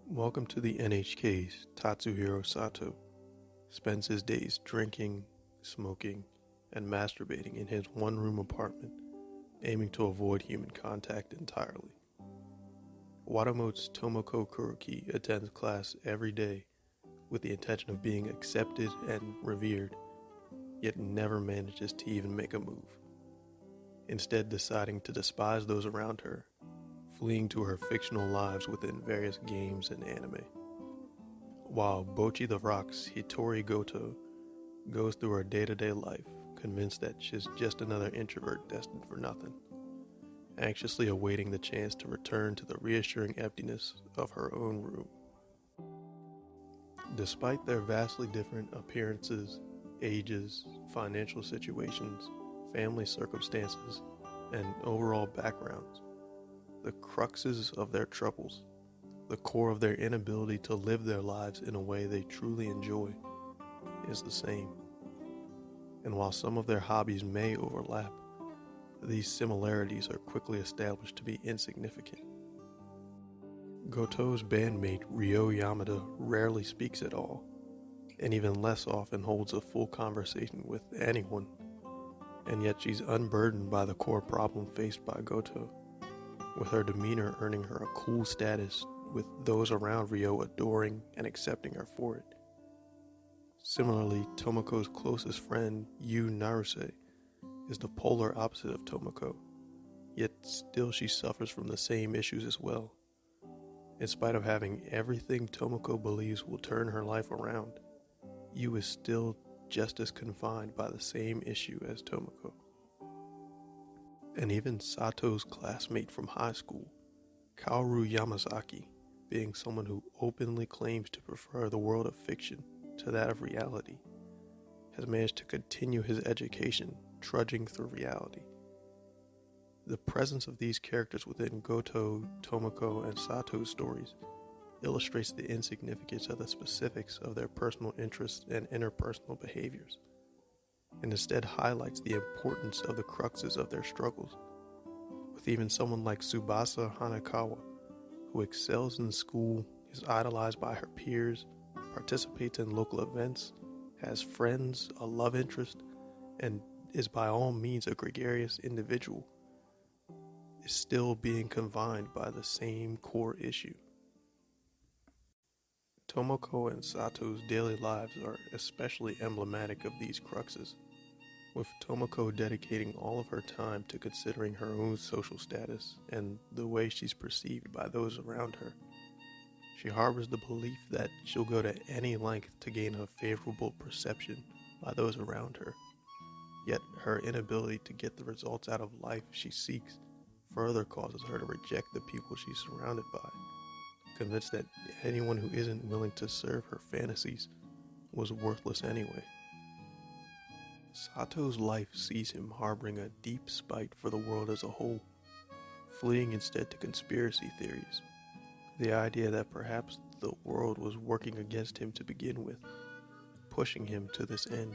Welcome to the NHK's Tatsuhiro Sato spends his days drinking, smoking, and masturbating in his one-room apartment, aiming to avoid human contact entirely. Watamote's Tomoko Kuroki attends class every day with the intention of being accepted and revered, yet never manages to even make a move, instead deciding to despise those around her, fleeing to her fictional lives within various games and anime. While Bochi the Rock's Hitori Goto goes through her day-to-day life, convinced that she's just another introvert destined for nothing, anxiously awaiting the chance to return to the reassuring emptiness of her own room. Despite their vastly different appearances, ages, financial situations, family circumstances, and overall backgrounds, the cruxes of their troubles, the core of their inability to live their lives in a way they truly enjoy, is the same. And while some of their hobbies may overlap, these similarities are quickly established to be insignificant. Goto's bandmate Ryo Yamada rarely speaks at all, and even less often holds a full conversation with anyone, and yet she's unburdened by the core problem faced by Goto, with her demeanor earning her a cool status with those around Ryo adoring and accepting her for it. Similarly, Tomoko's closest friend, Yu Naruse, is the polar opposite of Tomoko, yet still she suffers from the same issues as well. In spite of having everything Tomoko believes will turn her life around, Yu is still just as confined by the same issue as Tomoko. And even Sato's classmate from high school, Kaoru Yamazaki, being someone who openly claims to prefer the world of fiction to that of reality, has managed to continue his education trudging through reality. The presence of these characters within Goto, Tomoko, and Sato's stories illustrates the insignificance of the specifics of their personal interests and interpersonal behaviors, and instead highlights the importance of the cruxes of their struggles, with even someone like Tsubasa Hanekawa, who excels in school, is idolized by her peers, participates in local events, has friends, a love interest, and is by all means a gregarious individual, is still being confined by the same core issue. Tomoko and Sato's daily lives are especially emblematic of these cruxes, with Tomoko dedicating all of her time to considering her own social status and the way she's perceived by those around her. She harbors the belief that she'll go to any length to gain a favorable perception by those around her, yet her inability to get the results out of life she seeks further causes her to reject the people she's surrounded by, convinced that anyone who isn't willing to serve her fantasies was worthless anyway. Sato's life sees him harboring a deep spite for the world as a whole, fleeing instead to conspiracy theories, the idea that perhaps the world was working against him to begin with, pushing him to this end,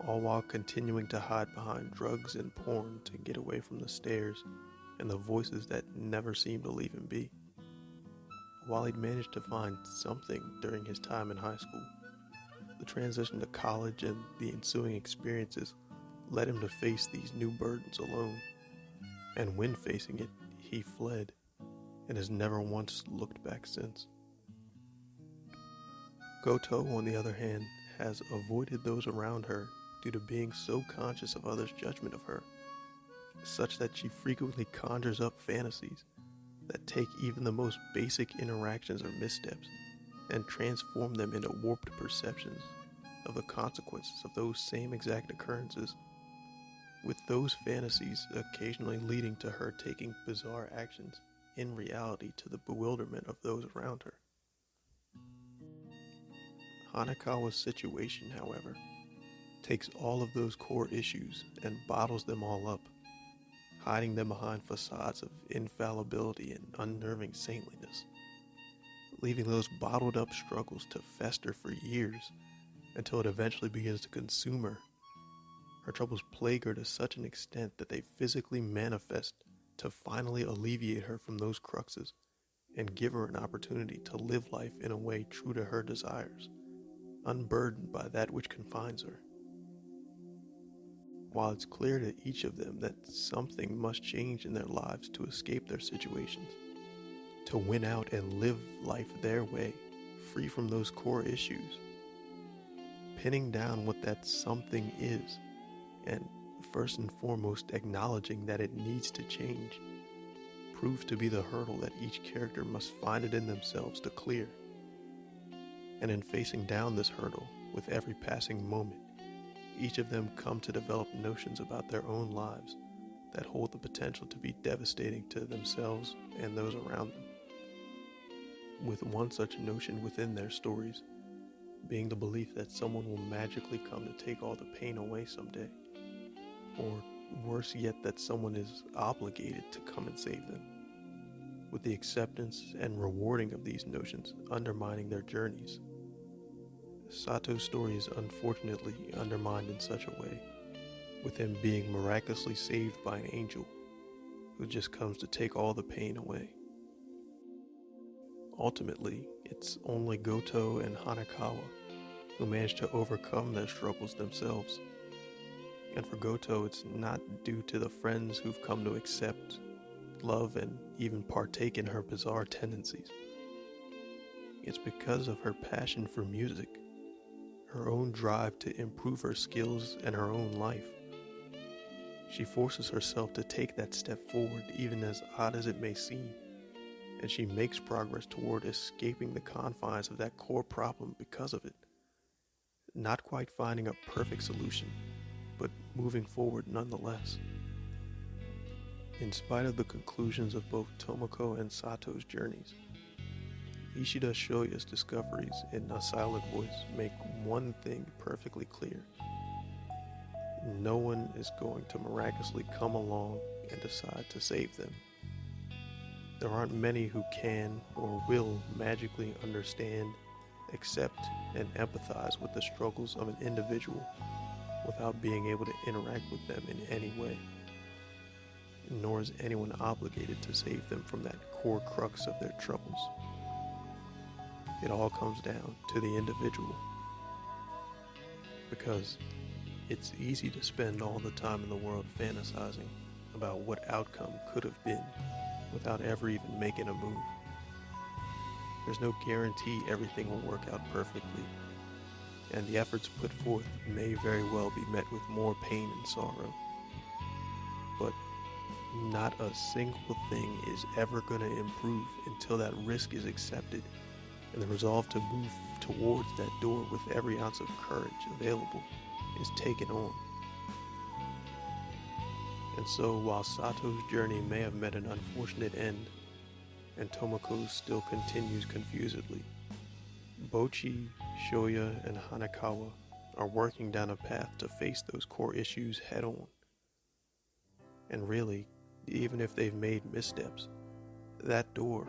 all while continuing to hide behind drugs and porn to get away from the stares and the voices that never seemed to leave him be. While he'd managed to find something during his time in high school, the transition to college and the ensuing experiences led him to face these new burdens alone, and when facing it, he fled, and has never once looked back since. Goto, on the other hand, has avoided those around her due to being so conscious of others' judgment of her, such that she frequently conjures up fantasies that take even the most basic interactions or missteps and transform them into warped perceptions of the consequences of those same exact occurrences, with those fantasies occasionally leading to her taking bizarre actions in reality to the bewilderment of those around her. Hanekawa's situation, however, takes all of those core issues and bottles them all up, hiding them behind facades of infallibility and unnerving saintliness, leaving those bottled up struggles to fester for years until it eventually begins to consume her. Her troubles plague her to such an extent that they physically manifest to finally alleviate her from those cruxes and give her an opportunity to live life in a way true to her desires, unburdened by that which confines her. While it's clear to each of them that something must change in their lives to escape their situations, to win out and live life their way, free from those core issues, pinning down what that something is, and first and foremost acknowledging that it needs to change, proves to be the hurdle that each character must find it in themselves to clear. And in facing down this hurdle with every passing moment, each of them come to develop notions about their own lives that hold the potential to be devastating to themselves and those around them. With one such notion within their stories being the belief that someone will magically come to take all the pain away someday, or worse yet, that someone is obligated to come and save them, with the acceptance and rewarding of these notions undermining their journeys. Sato's story is unfortunately undermined in such a way, with him being miraculously saved by an angel who just comes to take all the pain away. Ultimately, it's only Goto and Hanakawa who manage to overcome their struggles themselves. And for Goto, it's not due to the friends who've come to accept, love, and even partake in her bizarre tendencies. It's because of her passion for music, her own drive to improve her skills and her own life. She forces herself to take that step forward, even as odd as it may seem, and she makes progress toward escaping the confines of that core problem because of it. Not quite finding a perfect solution, but moving forward nonetheless. In spite of the conclusions of both Tomoko and Sato's journeys, Ishida Shoya's discoveries in A Silent Voice make one thing perfectly clear. No one is going to miraculously come along and decide to save them. There aren't many who can or will magically understand, accept, and empathize with the struggles of an individual without being able to interact with them in any way. Nor is anyone obligated to save them from that core crux of their troubles. It all comes down to the individual. Because it's easy to spend all the time in the world fantasizing about what outcome could have been without ever even making a move. There's no guarantee everything will work out perfectly, and the efforts put forth may very well be met with more pain and sorrow. But not a single thing is ever going to improve until that risk is accepted and the resolve to move towards that door with every ounce of courage available is taken on. And so while Sato's journey may have met an unfortunate end, and Tomoko's still continues confusedly, Bochi, Shoya, and Hanakawa are working down a path to face those core issues head on. And really, even if they've made missteps, that door,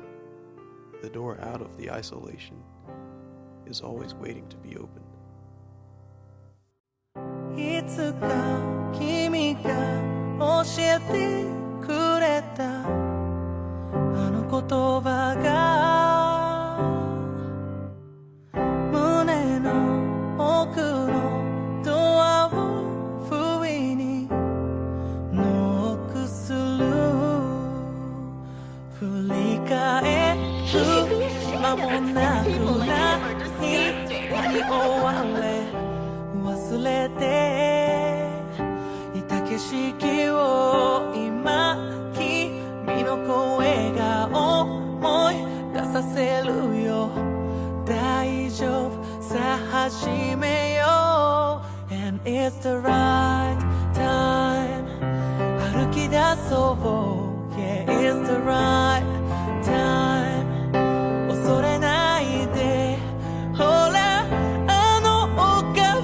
the door out of the isolation, is always waiting to be opened. いつか君が教えてくれたあの言葉が胸の奥のドアを不意にノックする振り返る暇もなく何に追われ忘れていた景色を今君の声が思い出させるよ大丈夫さあ始めよう And it's the right time 歩き出そう Yeah it's the right time 恐れないでほらあの丘を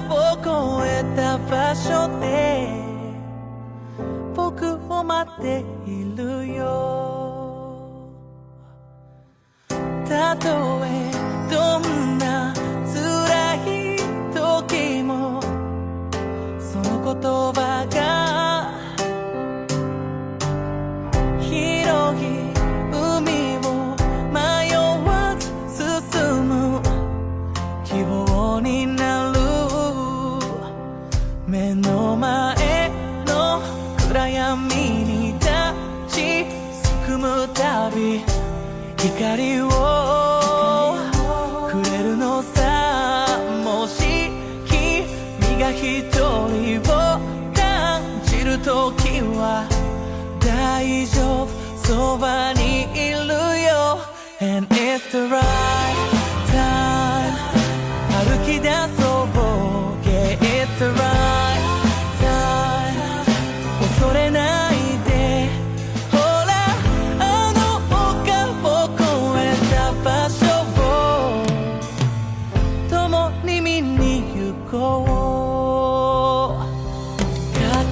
越えた場所で僕を待っているよたとえどんな辛い時もその言葉が広い海を迷び光をくれるのさ。もし君が一人を感じるときは大丈夫、そばにいるよ。 And it's the right time 歩き出そう。 Yeah, it's the right time 恐れないで。ほらあの丘を越えた場所を共に見に行こう。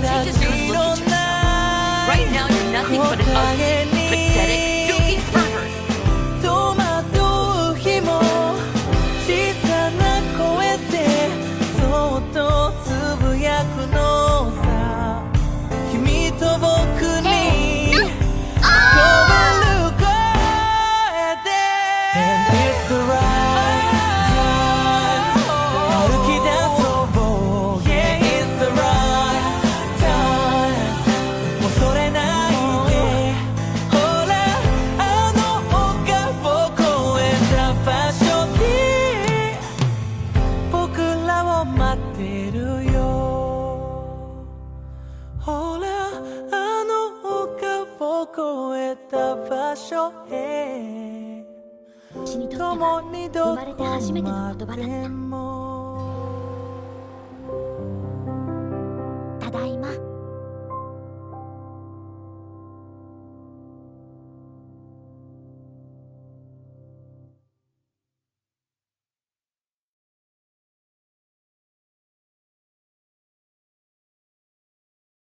Take a good look at yourself. Right now you're nothing but an ugly, pathetic, filthy pervert. 戸惑う日も小さな声でそっとつぶやくのさ。君と僕に越える声で And it's the right time 歩き出そう。 Yeah, it's the right time 恐れないで。ほらあの丘を越えた場所に僕らを待ってるよ。ほらあの丘を越えた場所へ私にとっては共にど生まれて初めてのこま言葉だった。でも